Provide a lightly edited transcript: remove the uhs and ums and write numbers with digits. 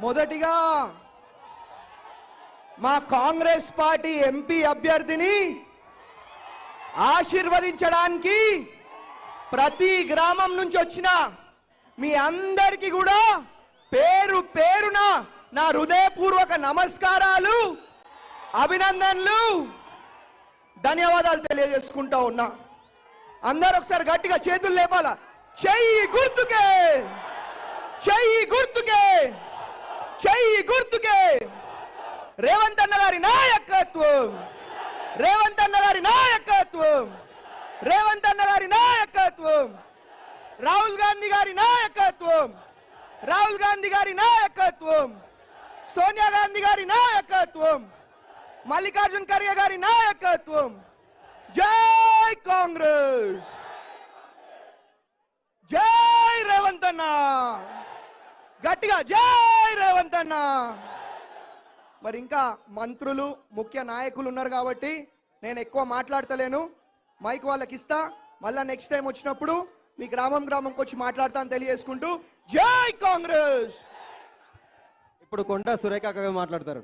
మొదటిగా మా Congress party MP అభ్యర్థిని ఆశీర్వదించడానికి ప్రతి గ్రామం నుంచి వచ్చిన మీ అందరికీ కూడా పేరు పేరున నా హృదయపూర్వక నమస్కారాలు, అభినందనలు, ధన్యవాదాలు తెలియజేసుకుంటా ఉన్నా. అందరూ ఒకసారి గట్టిగా చేతులు లేపాలా. చెయ్యి గుర్తుకే, చెయ్యి గుర్తుకే, చెయ్యి గుర్తుకే. రేవంత్ అన్న గారి నాయకత్వం, రేవంత్ అన్న గారి నాయకత్వం, రేవంత్ అన్న గారి నాయకత్వం, రాహుల్ గాంధీ గారి నాయకత్వం, రాహుల్ గాంధీ గారి నాయకత్వం, సోనియా గాంధీ గారి నాయకత్వం, మల్లికార్జున్ ఖర్గే గారి నాయకత్వం. జై కాంగ్రెస్, జై రేవంత్ అన్న, గట్టిగా జై రేవంత్ అన్న. మరి ఇంకా మంత్రులు, ముఖ్య నాయకులు ఉన్నారు కాబట్టి నేను ఎక్కువ మాట్లాడతలేను. మైక్ వాళ్ళకి ఇస్తా. మళ్ళా నెక్స్ట్ టైం వచ్చినప్పుడు మీ గ్రామంకి వచ్చి మాట్లాడతాను తెలియజేసుకుంటూ జై కాంగ్రెస్. ఇప్పుడు కొండా సురేఖ మాట్లాడతారు.